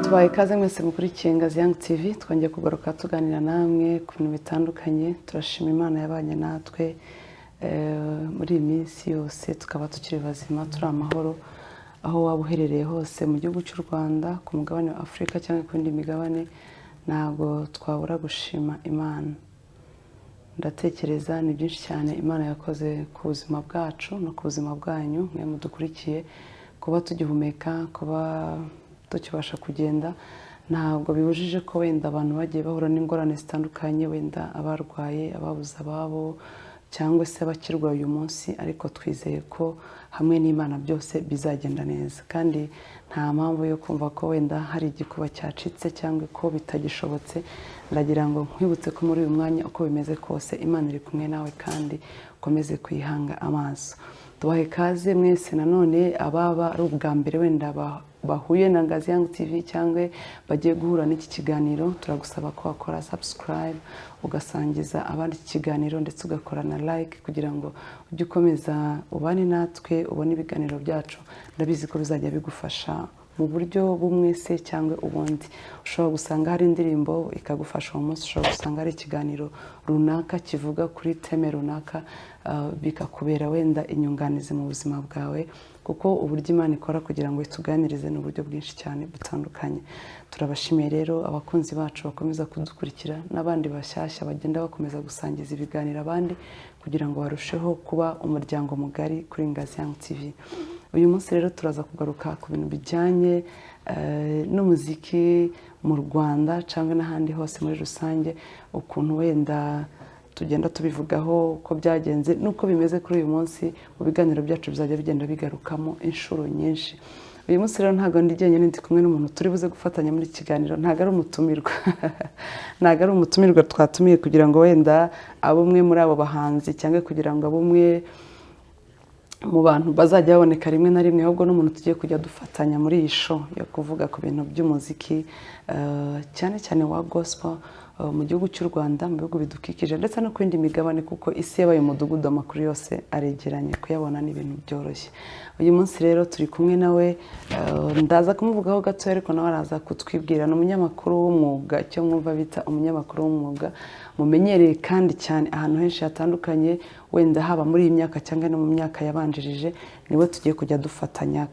tubaye ikaze mwese mukurikiye Ngazi Young TV twongeye kugaruka tuganira namwe ku bintu bitandukanye. Turashima Imana yabanye natwe muri iyi minsi yose tukaba tukiri bazima turi amahoro aho waba uherereye hose mu gihugu cy'u Rwanda, ku mugabane wa Afrika cyangwa ku yindi migabane. Ntabwo twabura gushima Imana. Ndatekereza ni byinshi cyane Imana yakoze ku buzima bwacu no ku buzima bwanyu mwe mudukurikiye, kuba tugihumeka, kuba tukibasha kugenda. Ntabwo bibujije ko wenda abantu bagiye bahura n'ingorane zitandukanye, wenda abarwaye, ababuze ababo cyangwa se abakirwaye uyu munsi, ariko twizeye ko hamwe n'Imana byose bizagenda neza. Kandi nta mpamvu yo kumva ko wenda hari igikuba cyacitse cyangwa ko bitagishobotse. Ndagira ngo nkwibutse ko muri uyu mwanya uko bimeze kose Imana iri kumwe nawe kandi ukomeze kuyihanga amaso. Tubahe ikaze mwese nanone ababa ari ubwa mbere wenda bahuye na Ngazi Young TV cyangwa bagiye guhura n'iki kiganiro. Turagusaba ko wakora subscribe, ugasangiza abandi iki kiganiro ndetse ugakora na like kugira ngo ujye ukomeza ubane natwe, ubone ibiganiro byacu. Ndabizi ko bizajya bigufasha mu buryo bumwe se cyangwa ubundi. Ushobora gusanga hari indirimbo ikagufasha uwo munsi, ushobora gusanga hari ikiganiro runaka kivuga kuri teme runaka, bikakubera wenda inyunganizi mu buzima bwawe, kuko uburyo Imana ikora kugira ngo ituganirize ni uburyo bwinshi cyane butandukanye. Turabashimiye rero abakunzi bacu bakomeza kudukurikira, n'abandi bashyashya bagenda bakomeza gusangiza ibiganiro abandi kugira ngo barusheho kuba umuryango mugari kuri Ngazi Young TV. Uyu munsi rero turaza kugaruka ku bintu bijyanye n'umuziki mu Rwanda cyangwa n'ahandi hose muri rusange, ukuntu wenda tugenda tubivugaho uko byagenze nuko bimeze kuri uyu munsi. Mu biganiro byacu bizajya bigenda bigarukamo inshuro nyinshi. Uyu munsi rero ntabwo ndi jyenyine, ndi kumwe n'umuntu turi buze gufatanya muri iki kiganiro. Ntabwo ari umutumirwa ntabwo ari umutumirwa twatumiye kugira ngo wenda abo umwe muri abo bahanzi cyangwa kugira ngo abo umwe mu bantu bazajya baboneka rimwe na rimwe, ahubwo n'umuntu tugiye kujya dufatanya muri iyi show yo kuvuga ku bintu by'umuziki cyane cyane wa gospel mu gihugu cy'u Rwanda, mu bihugu bidukikije ndetse no ku yindi migabane, kuko isi yabaye umudugudu, amakuru yose aregeranye, kuyabona ni ibintu byoroshye. Uyu munsi rero turi kumwe nawe, ndaza kumuvugaho gato ariko nawe araza kutwibwira. Ni umunyamakuru w'umwuga, icyo mwumva bita umunyamakuru w'umwuga, mumenyereye kandi cyane ahantu henshi hatandukanye, wenda haba muri iyi myaka cyangwa no mu myaka yabanjirije. Niwe tugiye kujya dufatanya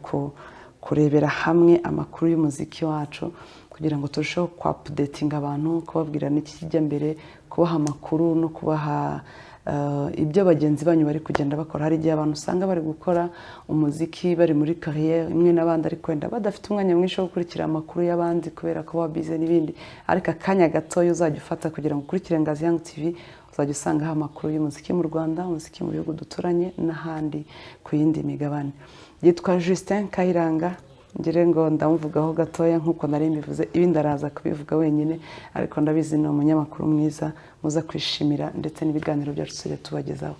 kurebera hamwe amakuru y'umuziki wacu kugira ngo turusheho updatinga abantu, kubabwira n'iki kijya mbere, kubaha amakuru no kubaha ibyo bagenzi banyu bari kugenda bakora. Hari igihe abantu usanga bari gukora umuziki bari muri carrière imwe n'abandi, ariko wenda badafite umwanya mwinshi wo gukurikira amakuru y'abandi kubera ko babize n'ibindi. Ariko akanya gatoya uzajya ufata kugira ngo ukurikire Ngazi Young TV, uzajya usangaho amakuru y'umuziki mu Rwanda, umuziki mu bihugu duturanye n'ahandi ku yindi migabane. Yitwa Justin Kayiranga, ngire ngo ndamuvugaho gatoya nk'uko nari mbivuze, ibindi araza kubivuga wenyine, ariko ndabizi ni umunyamakuru mwiza muza kwishimira ndetse n'ibiganiro byacu tujya tubagezaho.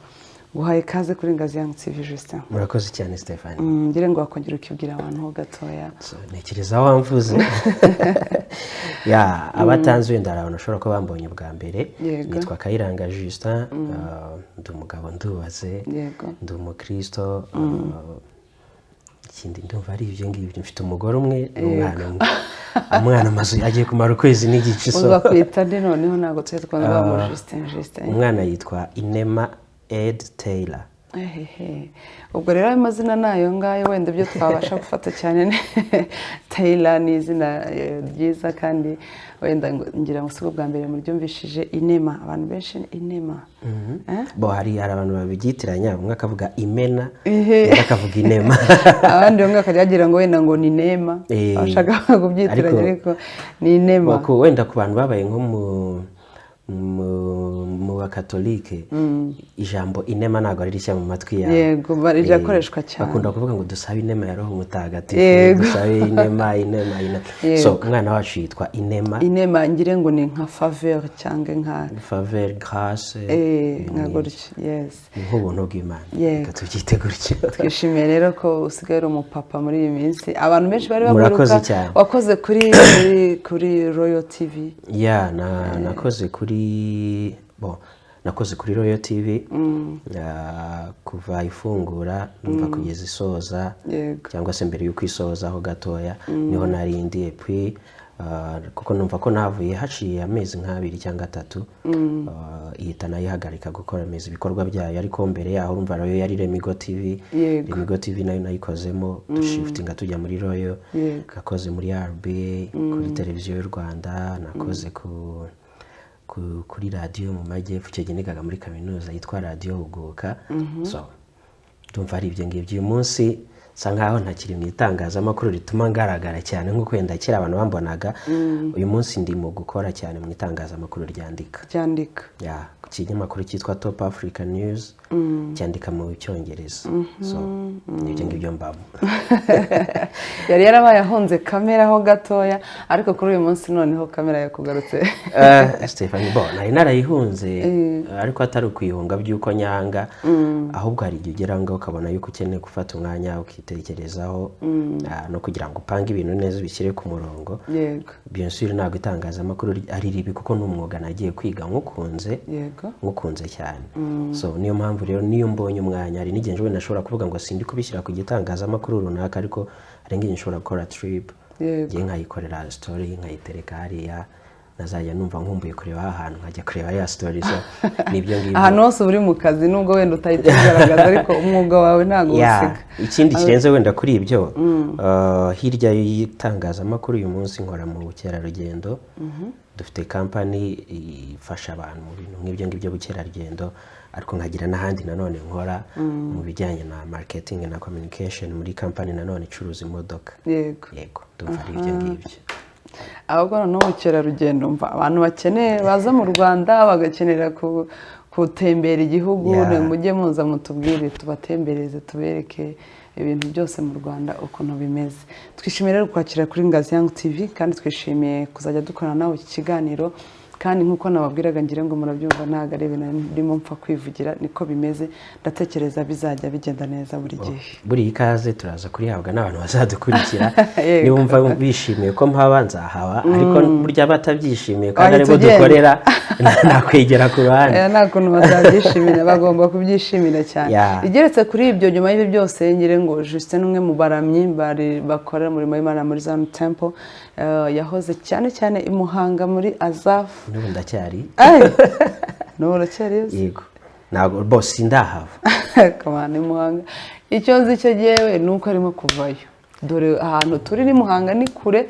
Guhaye ikaze kuri Ngazi Young TV Justin. Murakoze cyane Stephanie. Ngire ngo wakongera ukibwira abantu ho gatoya. Ntekereza wamvuze. Ya, abatanzwe ndarabona ushobora ko bambonye bwa mbere. Nitwa Kayiranga Justin, ndi umugabo ndubaze, ndi umukristo, ikindi ndumva ari ibyo ngibyo. Mfite umugore umwe n'umwana umwe. Umwana amazu agiye kumara ukwezi n'igice. Uza kwita ndi noneho ntabwo tujye twandika mu Justin. Umwana yitwa Inema Ed Taylor. Ubwo rero amazina nayo ngayo wenda byo twabasha gufata cyane. Taylor ni izina ryiza kandi wenda ngira ngo siko bwa mbere muri byumvishije Inema. Abantu benshi Inema. Bo hari abantu babigitiranya, umwe akavuga Imena, undi akavuga Inema. Abandi bamwe akagira ngo wenda ngo ni Nema. Bashaka kubyitiranya ariko ni Inema. Bako wenda ku bantu babaye nko mu bakatolike, ijambo Inema ntabwo ari rishya mu matwi yawe. Yego, barakoreshwa cyane. Bakunda kuvuga ngo dusabe inema ya Roho Mutagatifu, dusabe inema. So umwana wacu yitwa Inema. Inema ngire ngo ni nka faveur cyangwa nka faveur, grâce, nka gutyo. Yes, nk'ubuntu bw'Imana. Katubyite gutyo. Twishimiye rero ko usigaye uri umupapa muri iyi minsi. Abantu benshi bari bamuruka. Wakoze kuri Royal TV. Ya, nakoze kuri nakoze kuri Royal TV kuva ifungura numva kugeza isoza cyangwa se mbere yuko isoza aho gatoya niho narindi puis kuko numva ko navuye haciye amezi nk'abiri cyangwa 3 ihita nayo ihagarika gukora amezi ibikorwa byayo ariko mbere yaho urumva nayo yari Remigo TV nayo nayikozemo dushiftinga tujya muri Royal nakoze muri RBA kuri televiziyo y'u Rwanda nakoze kuri radio mu majyepfo icyo gihe nigaga muri kaminuza yitwa Radio Huguka so ndumva ari ibyo ngibyo uyu munsi sangaho ntakiri mu itangazamakuru rituma ngaragara cyane nko kwenda kera abantu bambonaga uyu munsi ndimo gukora cyane mu itangazamakuru ryandika ya ku kinyamakuru cyitwa Top Africa News cyandika mu cyongereza so nibyo ngibyo mbamo yari yarabaye ahonze kamera ho gatoya ariko kuri uyu munsi noneho kamera yakugarutse Stephanie nari narayihunze ariko atari ukuyihunga byuko nyanga ahubwo hari igihe ugera ngo ukabona yuko ukeneye gufata umwanya ukitekerezaho no kugira ngo upange ibintu neza bishyire ku murongo bien sûr ntabwo itangazamakuru ari ribi kuko n'umwuga nagiye kwiga nkukunze cyane so niyo mpamvu rero niyo mbonye umwanya ari n'igihe njyewe nashobora kuvuga ngo sindi kubishyira ku gitangazamakuru runaka ariko hari ngiye nshobora gukora trip ngiye nkayikorera story nkayitereka hariya nazajya numva nkumbuye kureba ahantu nkajya kureba ya story so nibyo ngibyo ahantu hose uri mu kazi nubwo wenda utayitegaragaza ariko umwuga wawe ntago usiga ikindi kirenze wenda kuri ibyo hirya y'itangazamakuru uyu munsi nkora mu bukerarugendo dufite company ifasha abantu mu bintu nk'ibyo ngibyo bukerarugendo ariko nkagira n'ahandi nanone nkora mu bijyanye na marketing na communication muri company nanone icuruza imodoka yego ndumva ari ibyo ngibyo ahubwo noneho ubukerarugendo mva abantu bakeneye baza mu Rwanda bagakenera gutembera igihugu mujye muza mutubwire tubatembereze tubereke ibintu byose mu Rwanda ukuntu bimeze twishimiye rero kwakira kuri Ngazi Young TV kandi twishimiye kuzajya dukorana nawe iki kiganiro kandi nkuko nababwiraga ngire ngo murabyumva ntago ari ibintu ndimo mpfa kwivugira niko bimeze ndatekereza bizajya bigenda neza buri gihe buri ikaze turaza kurihabwa n'abantu bazadukurikira niba bishimiye ko mpabanza hawa ariko burya batabyishimiye kandi aribo dukorera nakwegera ku ruhande nta kuntu bazabyishimira bagomba kubyishimira cyane igeretse kuri ibyo nyuma y'ibi byose ngire ngo Justin umwe mu baramyi bakorera muri Imana muri Zion Temple yahoze cyane i Muhanga muri Azaf n'ubu ndacyari yego ntabwo boss ndahava kamana Muhanga icyo nzi cyo giyewe nuko arimo kuvayo dore ahantu turi ni Muhanga ni kure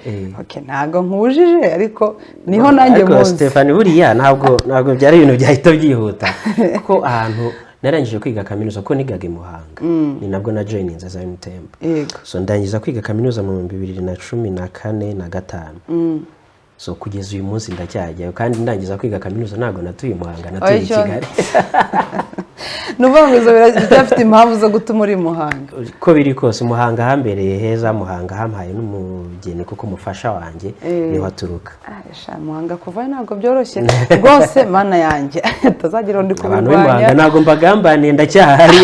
ntago nkujije ariko niho nanjye muzi Stephanie buriya ntabwo byari ibintu byahita byihuta kuko ahantu narangije kwiga kaminuza ko nigaga Muhanga ni nabwo na joining za Zion Temple so ndangiza kwiga kaminuza mu 2014 na 5 so kugeza uyu munsi ndacyajyayo kandi ndangiza kwiga kaminuza ntago natuye Muhanga natuye Kigali nubangizo birafite impamvu zo gutuma uri Muhanga ko biri kose Muhanga hambereye heza Muhanga hampaye n'umugeni kuko umufasha wanjye niho aturuka Muhanga kuva ntago byoroshye rwose mana yanjye tazagira ndi kubirwanya abantu Muhanga ntago mbagambaniye ndacyahari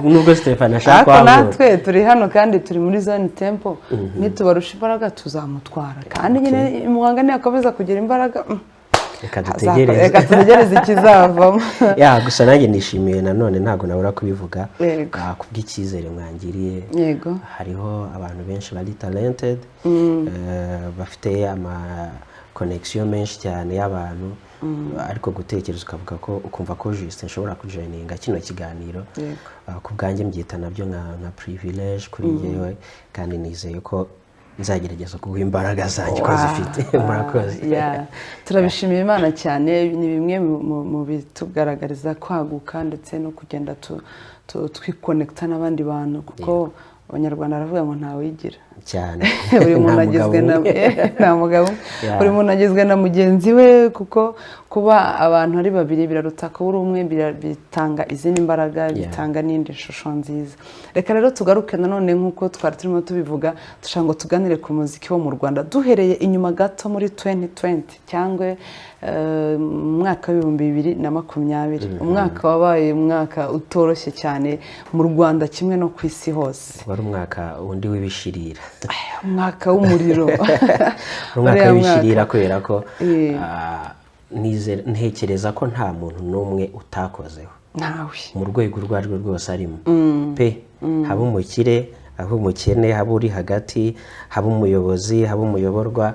nubwo Stephanie ashaka kwamura natwe turi hano kandi turi muri Zion Temple nitubarusha imbaraga tuzamutwara kandi nyine Muhanga niyakomeza kugira imbaraga reka tutegereze ikizavamo gusa nanjye nishimiye nanone ntago nabura kubivuga kubw'icyizere mwangiriye hariho abantu benshi bari talented bafite ama connection menshi cyane y'abantu ariko gutekereza ukavuga ko ukumva ko Justin nshobora kujoininga kino kiganiro ku bwanjye mbyita nabyo nka privilege kuri njyewe kandi nizeye ko nzagerageza kuguha imbaraga zanjye ko zifite murakoze turabishimiye Imana cyane ni bimwe mu bitugaragariza kwaguka ndetse no kugenda twiconnecta n'abandi bantu kuko abanyarwanda baravuga ngo ntawe yigira cyane buri muntu agizwe na mugabo buri muntu agizwe na mugenzi we kuko kuba abantu ari babiri biraruta ko uri umwe bitanga izindi imbaraga bitanga n'indi shusho nziza reka rero tugaruke nanone nkuko twari turimo tubivuga dushaka ngo tuganire ku muziki wo mu Rwanda duhereye inyuma gato muri 2020 cyangwa mwaka wa 2020 umwaka wabaye umwaka utoroshye cyane mu Rwanda kimwe no ku isi hose wari umwaka wundi w'ibishirira umwaka w'umuriro umwaka w'ibishirira kubera ko ntekereza ko nta muntu n'umwe utakozeho nawe mu rwego rwarwo rwose arimo pe haba umukire haba umukene haba uri hagati haba umuyobozi haba umuyoborwa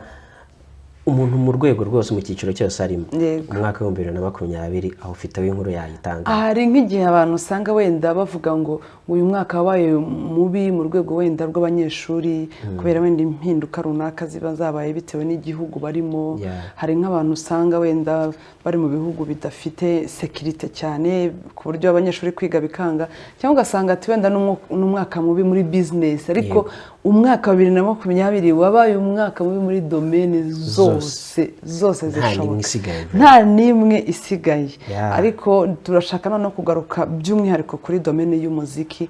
umuntu mu rwego rwose mu cyiciro cyose arimo mu mwaka wa 2020 aho ufite w'inkuru yayitanga. Hari nk'igihe abantu usanga wenda bavuga ngo uyu mwaka wabaye mubi mu rwego wenda rw'abanyeshuri kubera wenda impinduka runaka ziba zabaye bitewe n'igihugu barimo. Hari nk'abantu usanga wenda bari mu bihugu bidafite security cyane ku buryo abanyeshuri kwiga bikanga, cyangwa ugasanga ati wenda n'umwaka mubi muri business, ariko umwaka wa 2020 wabaye umwaka mubi muri domaine zose zishoboka, nta nimwe isigaye. Ariko turashaka no kugaruka by'umwihariko kuri domaine y'umuziki,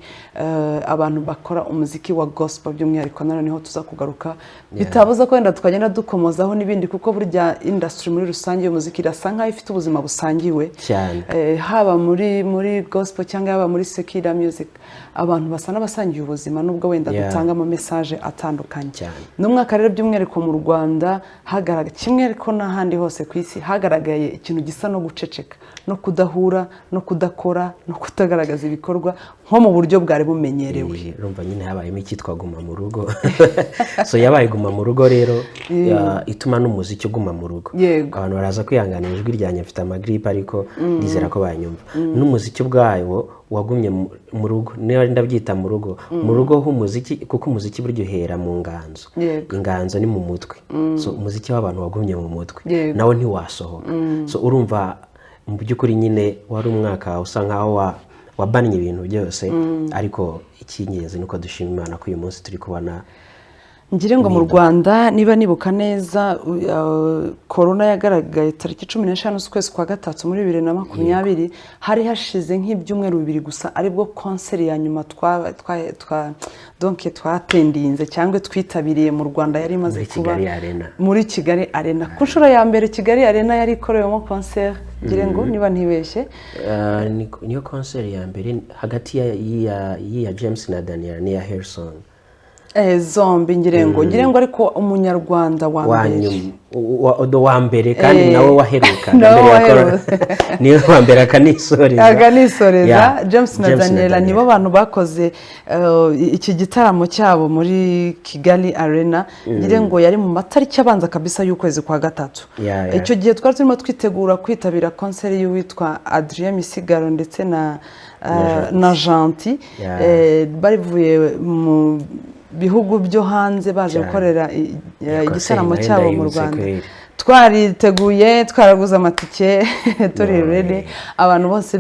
abantu bakora umuziki wa gospel by'umwihariko noneho tuza kugaruka, bitabuza ko wenda twagenda dukomozaho n'ibindi, kuko burya industry muri rusange y'umuziki irasa nkaho ifite ubuzima busangiwe cyane, haba muri gospel cyangwa haba muri secular music, abantu basa n'abasangiye ubuzima nubwo wenda dutangamo message atandukanye. N'umwaka rero by'umwihariko mu Rwanda hagaragaye kimwe, ariko n'ahandi hose ku isi hagaragaye ikintu gisa no guceceka, no kudahura, no kudakora, no kutagaragaza ibikorwa nko mu buryo bwari bumenyerewe. Urumva nyine habayemo icyitwa guma mu rugo. So yabaye guma mu rugo rero ituma n'umuziki uguma mu rugo. Abantu baraza kwihanganira ijwi ryanjye mfite amagripe, ariko ndizera ko banyumva. N'umuziki ubwayo wagumye mu rugo, niyo ndabyita mu rugo h'umuziki, kuko umuziki buryo uhera mu nganzo. Inganzo ni mu mutwe. So umuziki w'abantu wagumye mu mutwe, nawe ntiwasohoka. So urumva mu by'ukuri nyine wari umwaka usa nkaho wabanye ibintu byose, ariko icyingenzi nuko dushima Imana ko uyu munsi turi kubona. Ngire ngo mu Rwanda niba nibuka neza, corona yagaragaye tariki 15 z'ukwezi kwa gatatu muri 2020, hari hashize nk'ibyumweru 2 gusa aribwo concert ya nyuma twatendinze cyangwa twitabiriye mu Rwanda yari imaze kuba muri Kigali Arena. Ku nshuro ya mbere Kigali Arena yari ikorewemo concert, ngire ngo niba ntibeshye niyo concert ya mbere hagati ya James na Daniel ni ya Harrison. Zombi ngire ngo ariko umunyarwanda wa mbere kandi nawe waheruka niwe wa mbere akanisoreza James na Daniel nibo bantu bakoze iki gitaramo cyabo muri Kigali Arena. Ngire ngo yari mu matariki abanza kabisa y'ukwezi kwa gatatu. Icyo gihe twari turimo twitegura kwitabira concert y'uwitwa Adrien Misigaro ndetse na Gentil, barivuye mu bihugu byo hanze baje gukorera igitaramo cyabo mu Rwanda. Twariteguye, twaraguza amatike, turi ready, abantu bose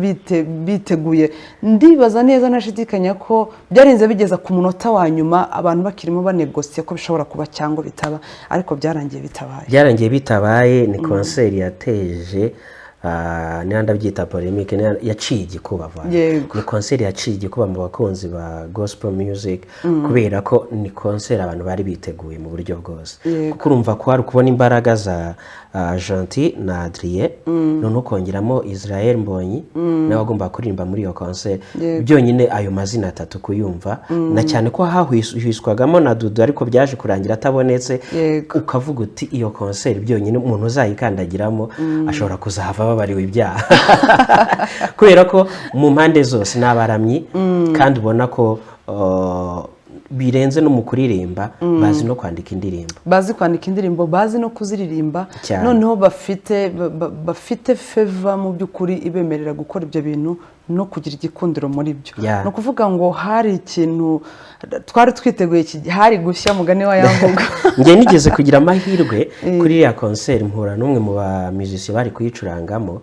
biteguye. Ndibaza neza nashidikanya ko byarinze bigeza ku munota wa nyuma abantu bakirimo banegosiye ko bishobora kuba cyangwa bitaba, ariko byarangiye bitabaye. Ni concert yateje nanda byita polemique, yaciye igikuba. Ni concert yaciye igikuba mu bakunzi ba gospel music, kubera ko ni concert abantu bari biteguye mu buryo bwose. Kuko urumva ko hari kubona imbaraga za Gentil na Adrien, none kongeramo Israel Mbonyi nawe agomba kuririmba muri iyo concert. Byonyine ayo mazina atatu kuyumva, na cyane ko hahwiswagamo na Dudu, ariko byaje kurangira atabonetse, ukavuga uti iyo concert byonyine umuntu uzayikandagiramo ashobora kuzahava babariwe ibyaha. Kubera ko mu mpande zose n'abaramyi, kandi ubona ko birenze no mu kuririmba, bazi no kwandika indirimbo, bazi no kuziririmba, noneho bafite favor mu by'ukuri ibemerera gukora ibyo bintu no kugira igikundiro muri byo. No kuvuga ngo hari ikintu twari twiteguye hari gushya mugani wa yamvuga. Ngiye nigeze kugira amahirwe kuri ya concert, mpura n'umwe mu ba musicians bari kuyicurangamo,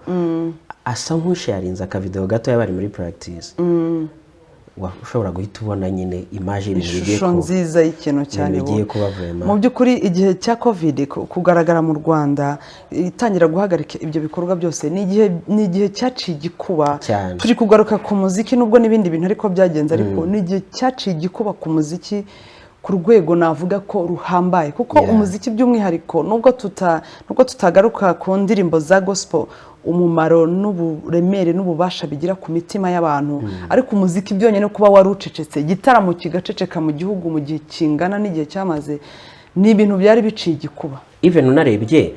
asa nk'usharinze aka video gato yabari muri practice. Ushobora guhita ubona nyine image ishusho nziza y'ikintu cyane mu by'ukuri. Igihe cya covid kugaragara mu Rwanda itangira guhagarika ibyo bikorwa byose, ni igihe cyaciye igikuba. Turi kugaruka ku muziki nubwo n'ibindi bintu ariko byagenze, ariko ni igihe cyaciye igikuba ku muziki ku rwego navuga ko ruhambaye, kuko umuziki by'umwihariko nubwo tutagaruka ku ndirimbo za gospel, umumaro n'uburemere n'ububasha bigira ku mitima y'abantu, ariko umuziki byonyine kuba warucecetse, igitaramo kigaceceka mu gihugu mu gihe kingana n'igihe cyamaze, ni ibintu byari biciye igikuba. Even unarebye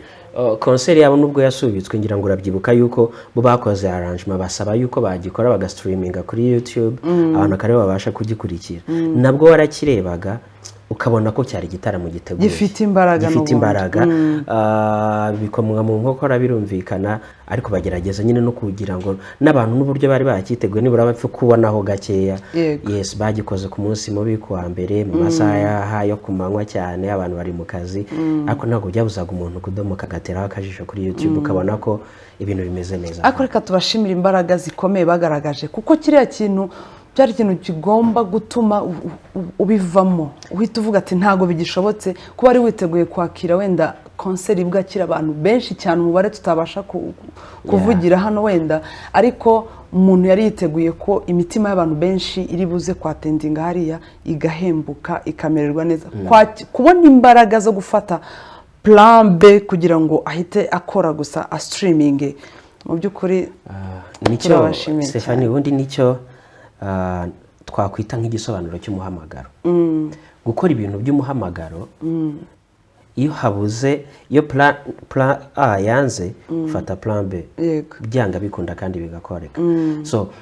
concert yabo nubwo yasubitswe, ngira ngo urabyibuka yuko bo bakoze arrangement, basaba yuko bagikora bagastreaminga kuri YouTube, abantu kare babasha kugikurikira. Nabwo warakirebaga ukabona ko cyari igitaramo giteguye gifite imbaraga bikomwa mu nkokora birumvikana ariko bagerageza nyine no kugira ngo n'abantu n'uburyo bari bakiteguye nibura bapfe kubonaho gakeya. Yes, bagikoze ku munsi mubi kuwa mbere mu masaha yo kumanywa cyane abantu bari mu kazi, ariko ntabwo byabuzaga umuntu kudomoka agateraho akajisho kuri YouTube ukabona ko ibintu bimeze neza. Ariko reka tubashimira imbaraga zikomeye bagaragaje, kuko kiriya kintu byari ikintu kigomba gutuma ubivamo uhita uvuga ati ntago bigishobotse kuba ari witeguye kwakira wenda konseri bwakira abantu benshi cyane umubare tutabasha kuvugira hano wenda, ariko umuntu yari yiteguye ko imitima y'abantu benshi iri buze kwatendinga hariya igahembuka ikamererwa neza. Kubona imbaraga zo gufata plan B kugira ngo ahite akora gusa a streaming, mu by'ukuri nicyo Stephanie ubundi nicyo twakwita nk'igisobanuro cy'umuhamagaro. Gukora ibintu by'umuhamagaro iyo habuze iyo plan A yanze ufata plan B byanga bikunda kandi bigakoreka. So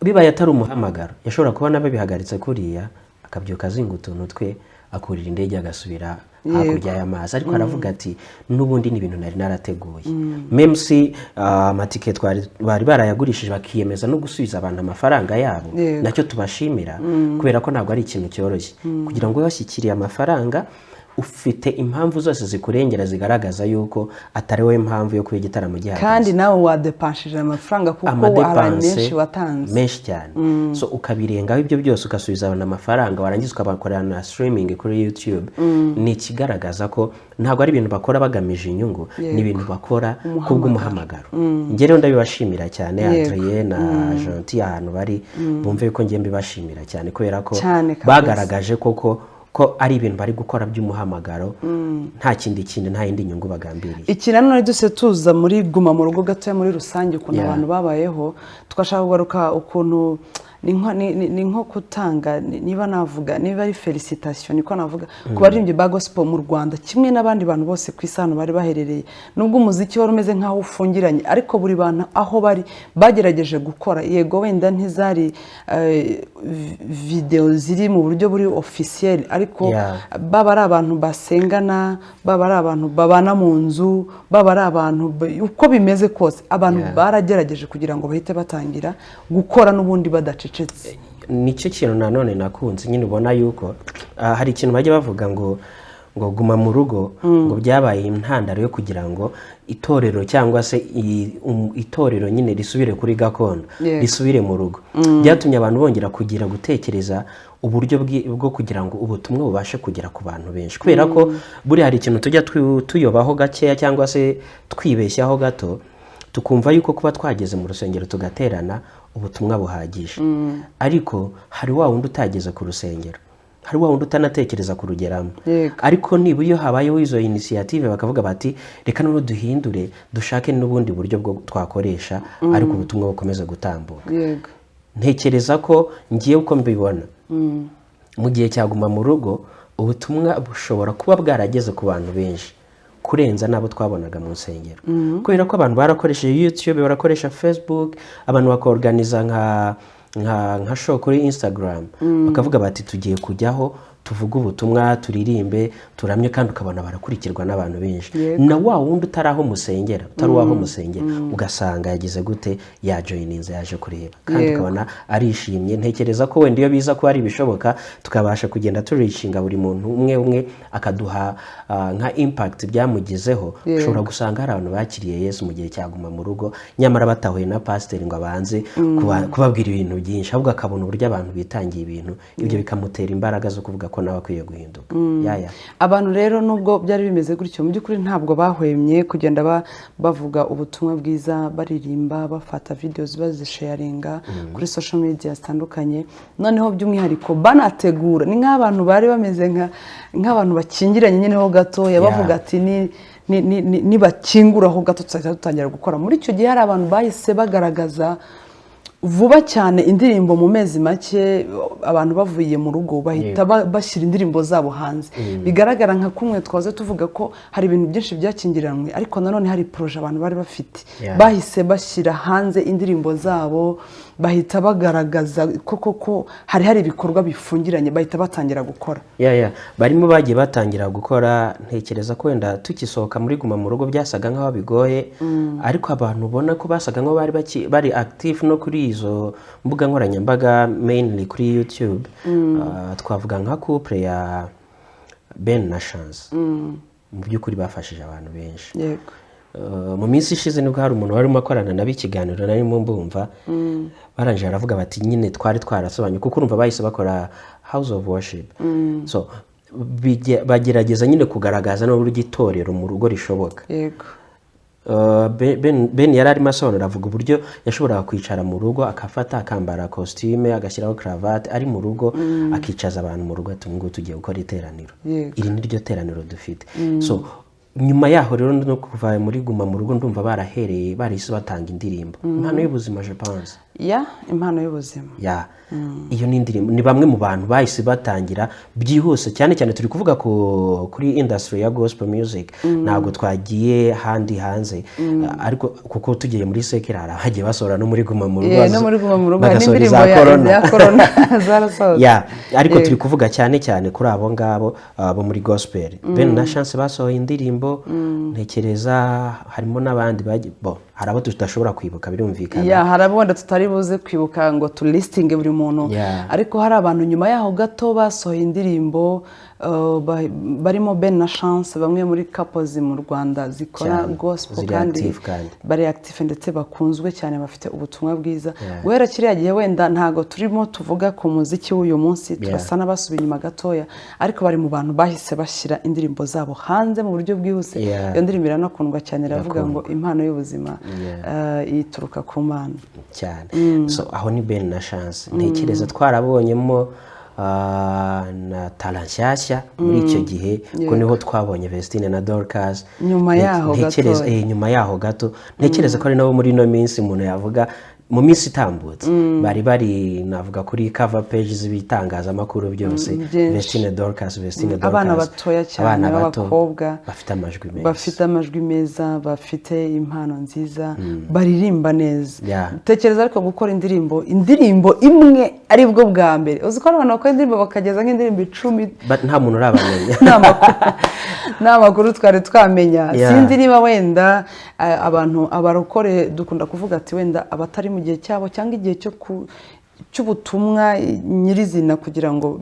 bibaye atari umuhamagaro yashobora kubona babihagaritse kuriya akabyuka azinga utuntu twe akurira indege agasubira hakurya y'amazi, ariko aravuga ati n'ubundi ni ibintu nari narateguye. Même si amatike bari barayagurishije bakiyemeza no gusubiza abantu amafaranga yabo, nacyo tubashimira kubera ko ntabwo ari ikintu cyoroshye kugira ngo yashyikiriye amafaranga ufite impamvu zose zikurengera zigaragaza yuko atari we mpamvu yo kuba igitaramo gihagaze, kandi nawe wadepanshije amafaranga kuko menshi watanze menshi cyane. So ukabirengaho ibyo byose ukasubiza abantu amafaranga warangiza ukabakorera na streaming kuri YouTube, ni ikigaragaza ko ntabwo ari ibintu bakora bagamije inyungu, ni ibintu bakora kubw'umuhamagaro. Njye rero ndabibashimira cyane Adrien na Gentil ahantu bari bumve yuko njye mbibashimira cyane kubera ko bagaragaje ko ari ibintu bari gukora by'umuhamagaro, nta yindi nyungu bagambiriye. Iki nanone duse tuza muri guma mu rugo gato muri rusange ukuntu abantu babayeho, tukashaka kugaruka ukuntu ni nko kutanga niba navuga niba ari felicitation niko navuga ku baririmbyi ba gospel mu Rwanda kimwe n'abandi bantu bose ku isano bari baherereye, nubwo umuziki wari umeze nkaho ufungiranye ariko buri bantu aho bari bagerageje gukora. Yego wenda ntizari video ziri mu buryo buri officiel, ariko baba ari abantu basengana, baba ari abantu babana mu nzu, baba ari abantu uko bimeze kose abantu baragerageje kugira ngo bahite batangira gukora n'ubundi badace. Nicyo kintu nanone nakunze nyine ubona yuko hari ikintu bajya bavuga ngo guma mu rugo ngo byabaye intandaro yo kugira ngo itorero cyangwa se itorero nyine risubire kuri gakondo, risubire mu rugo. Byatumye abantu bongera kugira gutekereza uburyo bwo kugira ngo ubutumwa bubashe kugera ku bantu benshi, kubera ko buri hari ikintu tujya tuyobaho gakeya cyangwa se twibeshyaho gato tukumva yuko kuba twageze mu rusengero tugaterana ubutumwa buhagije, ariko hari wa wundi utageze ku rusengero, hari wa wundi utanatekereza kurugeramo. Ariko niba iyo habayeho izo initiative bakavuga bati reka none duhindure dushake n'ubundi buryo bwo twakoresha ariko ubutumwa bukomeza gutambuka. Ntekereza ko ngiye uko mbibona mu gihe cyaguma mu rugo ubutumwa bushobora kuba bwarageze ku bantu benshi kurenza nabo twabonaga mu nsengero, kubera ko abantu barakoresheje YouTube, barakoresha Facebook, abantu bakorganiza nka show kuri Instagram, bakavuga bati tugiye kujyaho tuvuga ubutumwa turirimbe turamye, kandi ukabona barakurikirwa n'abantu benshi. Na wa wundi utaraho musengera utari waho musengera ugasanga yagize gute yajoyininze yaje kureba, kandi ukabona arishimye. Ntekereza ko wenda iyo biza ko ari bishoboka tukabasha kugenda turishinga buri muntu umwe akaduha nka impact byamugizeho, ushobora gusanga hari abantu bakiriye Yesu mu gihe cyaguma mu rugo nyamara batahuye na pastor ngo abanze kubabwira ibintu byinshi, ahubwo akabona uburyo abantu bitangiye ibintu, ibyo bikamutera imbaraga zo kuvuga ko nawe akwiye guhinduka. Abantu rero nubwo byari bimeze gutyo mu by'ukuri ntabwo bahwemye kugenda bavuga ubutumwa bwiza, baririmba, bafata videos bazisharinga kuri social media zitandukanye, noneho by'umwihariko banategura. Ni nk'abantu bari bameze nk'abantu bakingiranye nyine ho gato, bavuga ati ni bakinguraho gato tuzahita dutangira gukora. Muri icyo gihe hari abantu bahise bagaragaza vuba cyane indirimbo mu mezi make, abantu bavuye mu rugo bahita bashyira indirimbo zabo hanze. Bigaragara nka kumwe twaze tuvuga ko hari ibintu byinshi byakingiranwe, ariko nanone hari projet abantu bari bafite bahise bashyira hanze indirimbo zabo, bahita bagaragaza ko hari ibikorwa bifungiranye bahita batangira gukora barimo bagiye batangira gukora. Ntekereza ko wenda tukisohoka muri guma mu rugo byasaga nk'aho bigoye, ariko abantu ubona ko basaga nk'aho bari active no kuri izo mbuga nkoranyambaga, mainly kuri YouTube. Twavuga nka couple ya Ben na Chance, mu by'ukuri bafashije abantu benshi. Yego. Mu minsi ishize nibwo hari umuntu warimo akorana nabo ikiganiro narimo mbumva, baranje baravuga bati nyine twari twarasobanye kuko urumva bahise bakora house of worship. So bagerageza nyine kugaragaza n'uburyo itorero mu rugo rishoboka. Yego. Ben yari arimo asobanura, avuga uburyo yashoboraga kwicara mu rugo akafata akambara costume agashyiraho cravate ari mu rugo, akicaza abantu mu rugo ati ngo tugiye gukora iteraniro. Iri ni ryo teraniro dufite. So nyuma yaho rero no kuva muri guma mu rugo ndumva barahereye barisi batanga indirimbo impano y'ubuzima, je pense. Impano y'ubuzima. Iyo ni indirimbo, ni bamwe mu bantu bahise batangira byihuse, cyane cyane turi kuvuga kuri industry ya gospel music. Ntabwo twagiye handi hanze, ariko kuko tugiye muri sekirara hagiye basora no muri guma mu rugo. No muri guma mu rugo n'indirimbo ya corona zarasohotse. Ariko turi kuvuga cyane cyane kuri abo ngabo bo muri gospel. Ben na Chance basohoye indirimbo, ntekereza harimo n'abandi hari abo tudashobora kwibuka birumvikana. Hari abo wenda tutari buze kwibuka ngo tu listing buri muntu, ariko hari abantu nyuma yaho gato basohoye indirimbo barimo Ben na Chance, bamwe muri couples mu Rwanda zikora gospel kandi bari active ndetse bakunzwe cyane, bafite ubutumwa bwiza. Guhera kiriya gihe wenda ntago turimo tuvuga ku muziki w'uyu munsi, turasa n'abasubiye inyuma gatoya, ariko bari mu bantu bahise bashyira indirimbo zabo hanze mu buryo bwihuse. Iyo ndirimbo iranakundwa cyane, iravuga ngo impano y'ubuzima ituruka ku Mana cyane. So aho ni Ben na Chance. Ntekereza twarabonyemo na talent nshyashya muri icyo gihe, ko niho twabonye Vestine na Dorcas. Nyuma yaho gato ntekereza ko ari nabo muri no minsi umuntu yavuga mu minsi itambutse bari navuga kuri cover page z'ibitangazamakuru byose, Vestine Dorcas, abana batoya cyane b'abakobwa bafite amajwi meza, bafite impano nziza, baririmba neza. Tekereza ariko gukora indirimbo imwe ari bwo bwa mbere. Uzi ko abantu bakora indirimbo bakageza nk'indirimbo 10 nta muntu urabamenya. Nta makuru twari twamenya. Sinzi niba wenda abantu abarokore dukunda kuvuga ati wenda abatari mu gihe cyabo cyangwa igihe cy'ubutumwa nyirizina kugira ngo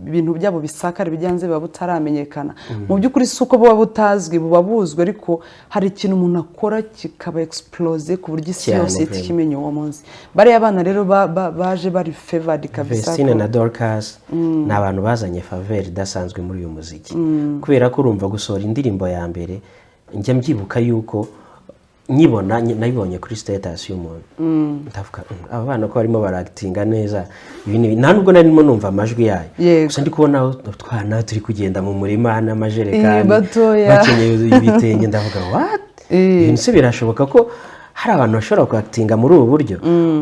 ibintu byabo bisakare bijyanze biba butaramenyekana. Mu by'ukuri suko buba butazwi, buba buzwi, ariko hari ikintu umuntu akora kikaba explose ku buryo isi yose ikimenya uwo munsi. Bari abana rero baje bari favored kabisa. Vestine na Dorcas ni abantu bazanye faveur idasanzwe muri uyu muziki, kubera ko urumva gusohora indirimbo ya mbere njya mbyibuka yuko nayibonye kuri status y'umuntu, ndavuga aba bana ko barimo baractinga neza, nta nubwo narimo numva amajwi yayo, gusa ndi kubona utwana turi kugenda mu murima n'amajerekani bakenyeye ibitenge, ndavuga what, ibintu birashoboka ko hari abantu bashobora kuactinga muri ubu buryo.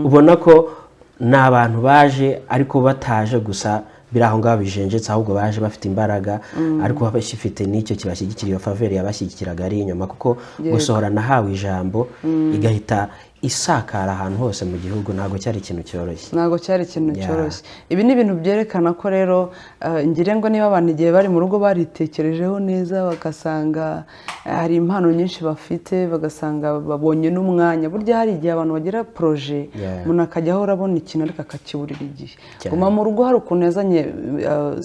Ubona ko ni abantu baje ariko bataje gusa biraho ngaho bijenjetse, ahubwo baje bafite imbaraga, ariko bafite n'icyo kibashyigikira, iyo faveur yabashyigikiraga ari inyuma, kuko gusohora nahawe ijambo igahita isakara ahantu hose mu gihugu ntago cyari ikintu cyoroshye. Ibi ni ibintu byerekana ko rero ngire ngo niba abantu igihe bari mu rugo baritekerejeho neza, bagasanga hari impano nyinshi bafite, bagasanga babonye n'umwanya. Burya hari igihe abantu bagira projet, umuntu akajya ahora abona ikintu ariko akakiburira igihe. Guma mu rugo hari ukuntu yazanye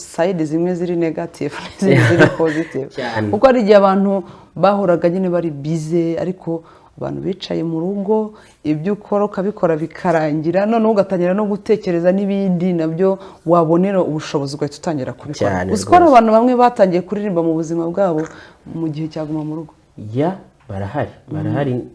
side zimwe ziri negative n'izindi ziri positive, kuko hari igihe abantu bahoraga nyine bari busy, ariko abantu bicaye mu rugo ibyo ukora ukabikora bikarangira, none ugatangira no gutekereza n'ibindi nabyo wabonera ubushobozi ugahita utangira kubikora. Uziko abantu bamwe batangiye kuririmba mu buzima bwabo mu gihe cyaguma mu rugo. Barahari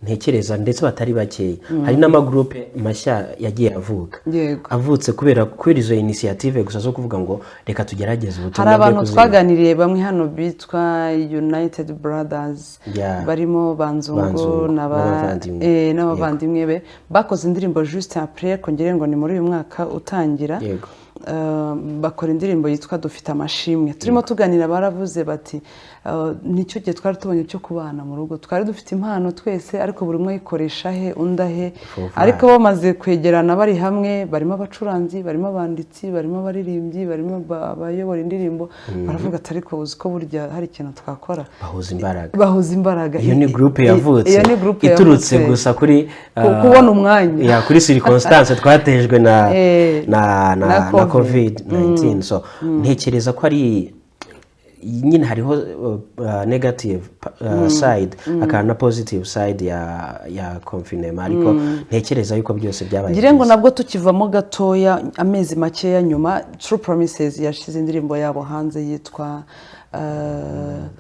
ntekereza, ndetse batari bakeya. Hari n'amagroupe mashya yagiye avuka, avutse kubera izo initiative gusa zo kuvuga ngo reka tugerageze ubutumwa. Hari abantu twaganiriye bamwe hano bitwa United Brothers, barimo Banzungu n'abavandimwe be, bakoze indirimbo juste après kongere ngo ni muri uyu mwaka utangira. bakora indirimbo yitwa dufite amashimwe turimo tuganira baravuze bati nicyo gihe twari tubonye cyo kubana mu rugo twari dufite impano twese ariko buri umwe ayikoresha he undahe ariko bamaze kwegerana bari hamwe barimo abacuranzi barimo abanditsi barimo abaririmbyi barimo abayobora indirimbo baravuga ati ariko uzi ko burya hari ikintu twakora bahuza imbaraga iyo ni groupe yavutse iturutse gusa kuri kubona umwanya kuri circonstance twatejwe na COVID-19 so ntekereza ko ari nyine hariho negative side akana na positive side ya confinement ariko ntekereza yuko byose byabaye ngire ngo nabwo tukivamo gatoya amezi makeya nyuma True Promises yashize indirimbo yabo hanze yitwa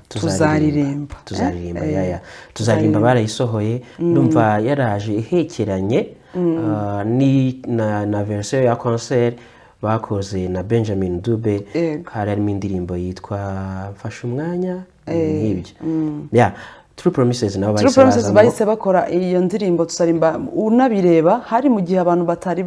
tuzaririmba tuzaririmba barayisohoye ndumva yaraje ihekeranye ni na version ya concert bakoze na Benjamin Dube harimo indirimbo yitwa mfasha umwanya nk'ibyo True Promises nabo bahise bakora iyo ndirimbo tuzarimba unabireba hari mu gihe abantu batari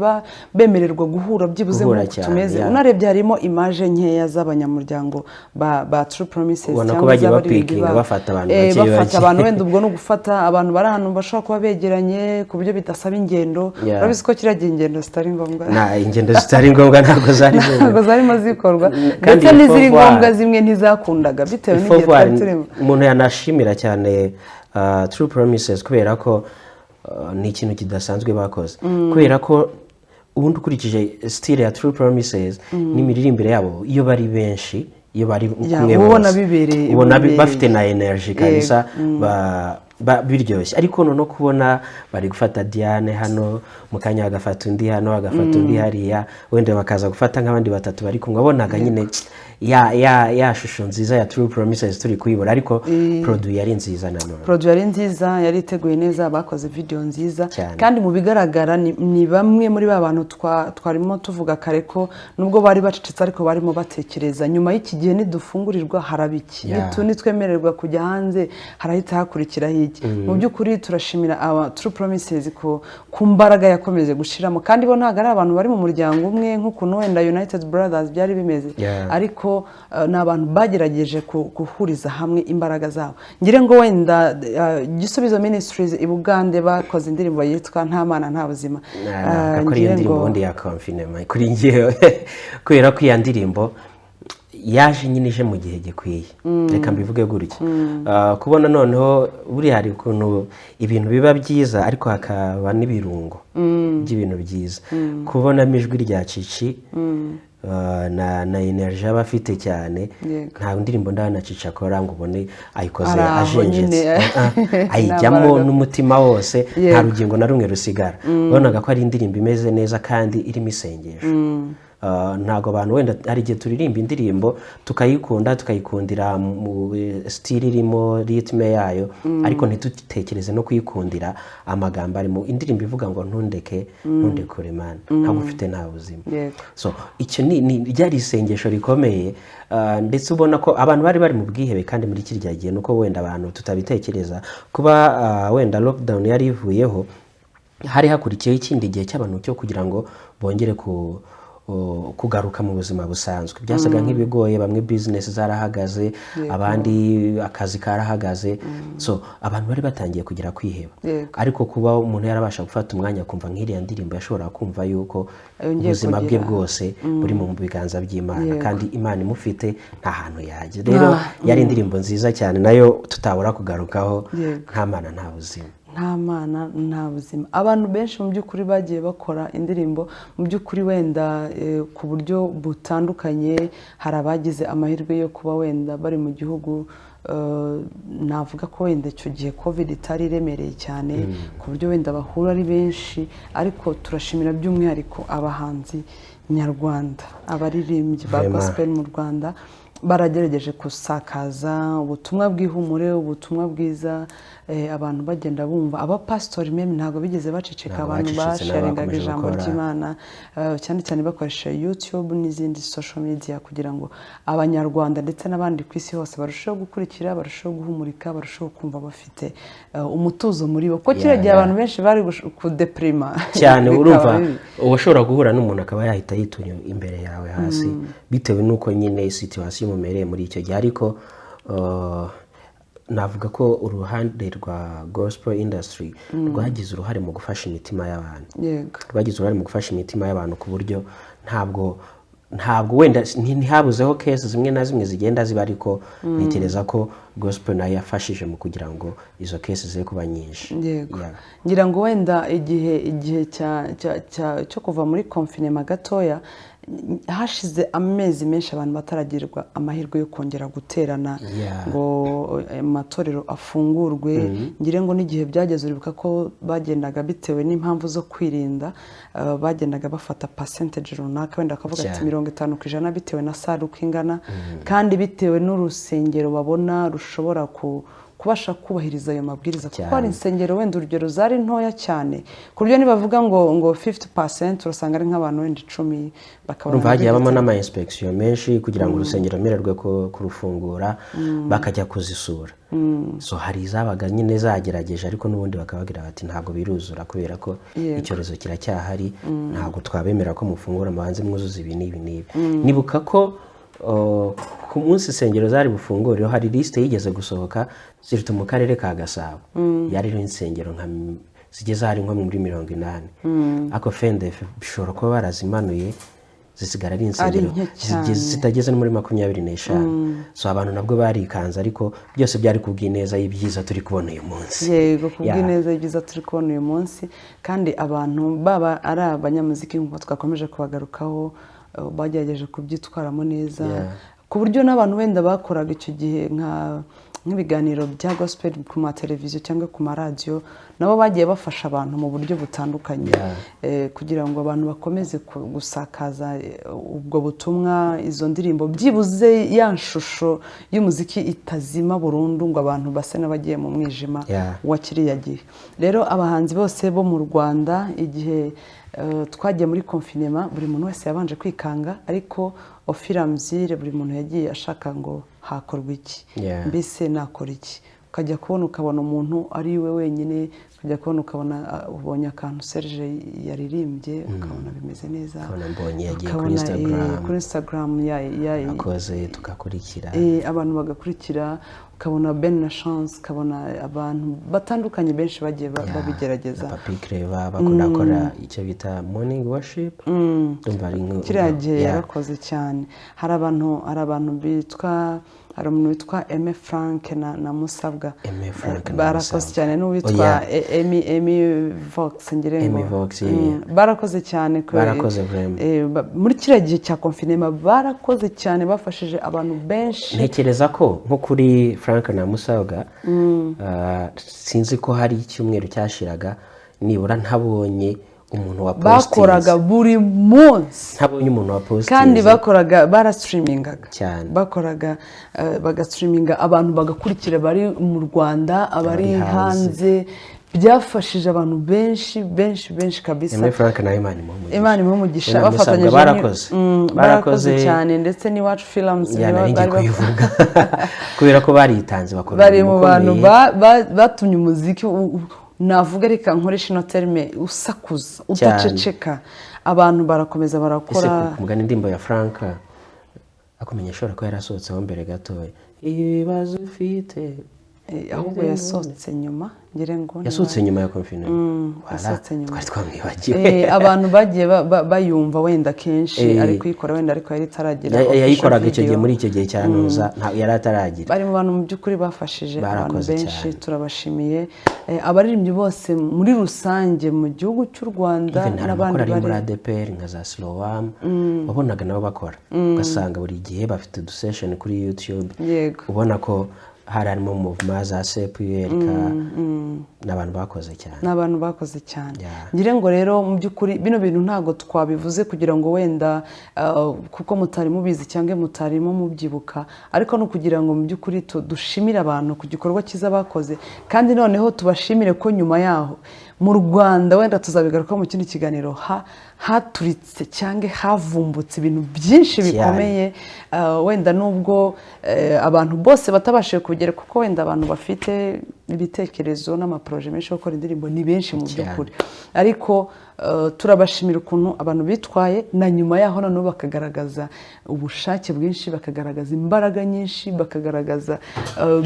bemererwa guhura byibuze mu tumeze unarebye harimo image nkeya z'abanyamuryango ba True Promises cyangwa bagiye bapikinga bafata abantu bafata abantu wenda ubwo no gufata abantu bari ahantu bashaka kuba begeranye ku buryo bidasaba ingendo urabizi ko kiragiye ingendo zitari ngombwa ingendo zitari ngombwa ntabwo zarimo zikorwa ndetse n'iziri ngombwa zimwe ntizakundaga bitewe n'igihe twari turimo umuntu yanashimira cyane True Promises kubera ko ni ikintu kidasanzwe bakoze kubera ko ubundi ukurikije style ya True Promises n'imiririmbire yabo iyo bari benshi iyo bari kumwe bose ubona bafite na energy kabisa biryoshye ariko no kubona bari gufata Diane hano mukanya agafata undi hano agafata undi hariya wenda bakaza gufata nk'abandi batatu bari kumwe abonaga nyine ya shusho nziza ya True Promises turi kuyibona ariko produit yari nziza nanone produit yari nziza yari iteguye neza bakoze video nziza kandi mu bigaragara ni bamwe muri ba bantu twarimo tuvuga kare ko nubwo bari bacicitse ariko barimo batekereza nyuma y'iki gihe nidufungurirwa harabiki nitwemererwa kujya hanze harahita hakurikira hiki mu by'ukuri turashimira aba True Promises ku mbaraga yakomeje gushiramo kandi bo ntago ari abantu bari mu muryango umwe nk'ukuntu wenda United Brothers byari bimeze ariko n'abantu bagerageje guhuriza hamwe imbaraga zabo ngire ngo wenda Gisubizo Ministries i Bugande bakoze indirimbo yitwa nta mana nta buzima akora iyo ndirimbo ubundi ya confinement kuri ngiye kubera ko iya ndirimbo yaje nyine ije mu gihe gikwiye reka mbivuge gutya kubona noneho buri hari ukuntu ibintu biba byiza ariko hakaba n'ibirungo by'ibintu byiza kubona ijwi rya Cici na energy abafite cyane nta ndirimbo ndana Cici akora ngo ubone ayikoze ajenjetse ayijyamo n'umutima wose nta rugingo na rumwe rusigara bonaga ko ari indirimbo imeze neza kandi irimo isengesho ntago abantu wenda hari igihe turirimba indirimbo tukayikundira mu style irimo ritme yayo ariko ntitutekereze no kuyikundira amagambo arimo indirimbo ivuga ngo ntundeke ntundekure Imana ntabwo ufite nta buzima so icyo ni ryari isengesho rikomeye ndetse ubona ko abantu bari mu bwihebe kandi muri kirya gihe nuko wenda abantu tutabitekereza kuba wenda lockdown yari ivuyeho hari hakurikiyeho ikindi gihe cy'abantu cyo kugira ngo bongere kugaruka mu buzima busanzwe byasaga nk'ibigoye bamwe business zarahagaze abandi akazi karahagaze so abantu bari batangiye kugira kwiheba ariko kuba umuntu yarabasha gufata umwanya kumva nk'iriya ndirimbo yashobora kumva yuko ubuzima bwe bwose buri mu biganza by'Imana kandi Imana imufite nta hantu yajya rero yari indirimbo nziza cyane nayo tutabura kugarukaho nta mana nta buzima nta mana nta buzima abantu benshi mu by'ukuri bagiye bakora indirimbo mu by'ukuri wenda ku buryo butandukanye hari abagize amahirwe yo kuba wenda bari mu gihugu navuga ko wenda icyo gihe covid itari iremereye cyane ku buryo wenda bahura ari benshi ariko turashimira by'umwihariko abahanzi nyarwanda abaririmbyi ba gospel mu Rwanda baragerageje gusakaza ubutumwa bw'ihumure, ubutumwa bwiza, abantu bagenda bumva. Abapasitori meme ntabwo bigeze baceceka, abantu basharingaga ijambo ry'Imana, cyane cyane bakoresha YouTube n'izindi social media kugira ngo abanyarwanda ndetse n'abandi ku isi hose barusheho gukurikira, barusheho guhumurika, barusheho kumva bafite umutuzo muri bo, ko kiriya gihe abantu benshi bari kudeprima cyane. Urumva ushobora guhura n'umuntu akaba yahita yitunya imbere yawe hasi bitewe n'uko nyine situation mumereye muri icyo gihe. Ariko navuga ko uruhande rwa gospel industry rwagize uruhare mu gufasha imitima y'abantu. Rwagize uruhare mu gufasha imitima y'abantu ku buryo ntabwo wenda ntihabuzeho cases zimwe na zimwe zigenda ziba, ariko ntekereza ko gospel nayo yafashije mu kugira ngo izo cases ze kuba nyinshi. Ngira ngo wenda igihe cyo kuva muri confinement gatoya hashize amezi menshi abantu bataragirirwa amahirwe yo kongera guterana ngo amatorero afungurwe. Ngire ngo n'igihe byageze uribuka ko bagendaga bitewe n'impamvu zo kwirinda, bagendaga bafata percentage runaka, wenda akavuga ati 50% bitewe na sare uko ingana, kandi bitewe n'urusengero babona rushobora kubasha kubahiriza ayo mabwiriza, kuko hari insengero wenda urugero zari ntoya cyane ku buryo nibavuga ngo 50% urasanga ari nk'abantu wenda 10 bakabona. Hagiye habamo n'ama inspection menshi kugira ngo urusengero rumererwe kurufungura, bakajya kuzisura. So hari izabaga nyine zagerageje, ariko n'ubundi bakabagira bati ntabwo biruzura kubera ko icyorezo kiracyahari, ntabwo twabemera ko mufungura mabanze mwuzuza ibi n'ibi. Nibuka ko ku munsi insengero zari bufungurireho hari liste yigeze gusohoka zirita mu karere ka Gasabo, yari insengero nka zigeze hari nko muri 80, ako FNDF bishobora kuba barazimanuye zisigara ari insengero zitageze no muri 25. So abantu nabwo barikanze, ariko byose byari kubw'ineza y'ibyiza turi kubona uyu munsi. Yego, kubw'ineza y'ibyiza turi kubona uyu munsi. Kandi abantu baba ari abanyamuziki nk'uko twakomeje kubagarukaho bagerageje kubyitwaramo neza, ku buryo n'abantu wenda bakoraga icyo gihe nk'ibiganiro bya gospel ku mateleviziyo cyangwa ku maradiyo, nabo bagiye bafasha abantu mu buryo butandukanye kugira ngo abantu bakomeze gusakaza ubwo butumwa, izo ndirimbo byibuze ya shusho y'umuziki itazima burundu ngo abantu base n'abagiye mu mwijima wa kiriya gihe. Rero abahanzi bose bo mu Rwanda igihe twagiye muri confinement, buri muntu wese yabanje kwikanga, ariko ofiramzire buri muntu yagiye ashaka ngo hakorwa iki, mbese nakora iki. Ukajya kubona ukabona umuntu ari we wenyine, ukajya kubona ukabona ubonye akantu Serge yaririmbye ukabona bimeze neza, mbonye yagiye kuri Instagram akoze tugakurikira, abantu bagakurikira, ukabona Ben na Chance, ukabona abantu batandukanye benshi bagiye babigerageza. Papi Creva bakunda gukora icyo bita morning worship, kiriya gihe yarakoze cyane. Hari abantu bitwa, hari umuntu witwa Aime Frank na Musabwa, barakoze cyane, n'uwitwa Emi Vox, ngire ngo barakoze cyane, muri kiriya gihe cya confinement barakoze cyane, bafashije abantu benshi. Ntekereza ko nko kuri Frank na Musabwa sinzi ko hari icyumweru cyashiraga nibura ntabonye umuntu wa posting, bakoraga buri munsi, ntabonye umuntu wa posting, kandi bakoraga barastreamingaga cyane, bakoraga bagastreaminga, abantu bagakurikira bari mu Rwanda, abari hanze. Byafashije abantu benshi kabisa. Frank na Imana imugisha bafatanyije, barakoze cyane, ndetse n'iwacu films bari kuyivuga kubera ko baritanze bakora, bari mu bantu batumye umuziki navuga reka nkoresha ino terme usakuza udaceceka, abantu barakomeza barakora. Mugani ndimbo ya Frank akumenyeshora ko yarasohotseho mbere gatoya, ibibazo ufite ahubwo yasohotse nyuma, ngire ngo yasohotse nyuma ya confinement. Twari twamwibagiwe. Abantu bagiye bayumva wenda kenshi, ari kuyikora wenda, ariko yari itaragira, yayikoraga icyo gihe muri icyo gihe cyanuza yari ataragira. Bari mu bantu mu by'ukuri bafashije abantu benshi, turabashimiye. Abaririmbyi bose muri rusange mu gihugu cy'u Rwanda n'abandi bari muri ADPR nka za Slowam, wabonaga nabo bakora, ugasanga buri gihe bafite udusession kuri YouTube, ubona ko harimo movement za CPRK n'abantu bakoze cyane n'abantu bakoze cyane ngire ngo rero mu by'ukuri bino bintu ntago twabivuze kugira ngo wenda kuko mutari mubizi cyangwa mutarimo mubyibuka ariko no kugira ngo mu by'ukuri dushimire abantu ku gikorwa cyiza bakoze kandi noneho tubashimire ko nyuma yaho mu Rwanda wenda tuzabigaruka mu kindi kiganiro haturitse cyangwa havumbutse ibintu byinshi bikomeye wenda nubwo abantu bose batabashije kugera kuko wenda abantu bafite ibitekerezo n'amaproje menshi yo gukora indirimbo ni benshi mu by'ukuri ariko turabashimira ukuntu abantu bitwaye na nyuma yaho noneho bakagaragaza ubushake bwinshi bakagaragaza imbaraga nyinshi bakagaragaza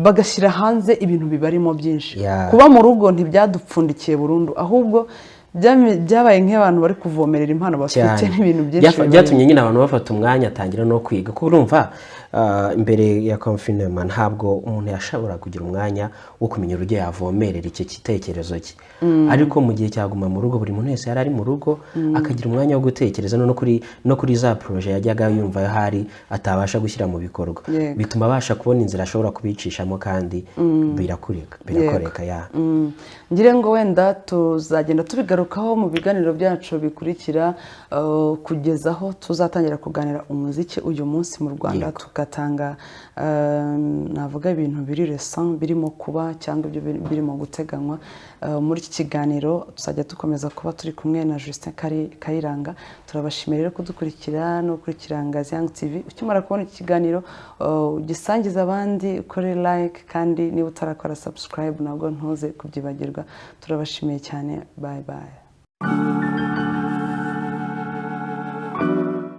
bagashyira hanze ibintu bibarimo byinshi kuba mu rugo ntibyadupfundikiye burundu ahubwo byabaye nk'abantu bari kuvomerera impano bafite n'ibintu byinshi byatumye nyine abantu bafata umwanya atangira no kwiga kuko urumva imbere ya confinement ntabwo umuntu yashobora kugira umwanya wo kumenya urugero yavomerera iki gitekerezo cye ariko mu gihe cyaguma mu rugo buri muntu wese yari ari mu rugo akagira umwanya wo gutekereza no kuri za projet yajyaga yumva hari atabasha gushyira mu bikorwa bituma abasha kubona inzira ashobora kubicishamo kandi birakoreka ngire ngo wenda tuzagenda tubigarukaho mu biganiro byacu bikurikira kugeza aho tuzatangira kuganira umuziki uyu munsi mu Rwanda tugatanga navuga ibintu biri recent birimo kuba cyangwa ibyo birimo guteganywa muri iki kiganiro tuzajya dukomeza kuba turi kumwe na Justin Kayiranga turabashimira rero kudukurikira no gukurikira Ngazi Young TV ukimara kubona iki kiganiro gisangiza abandi ukore like kandi niba utarakora subscribe nabwo ntuze kubyibagirwa turabashimiye cyane bye bye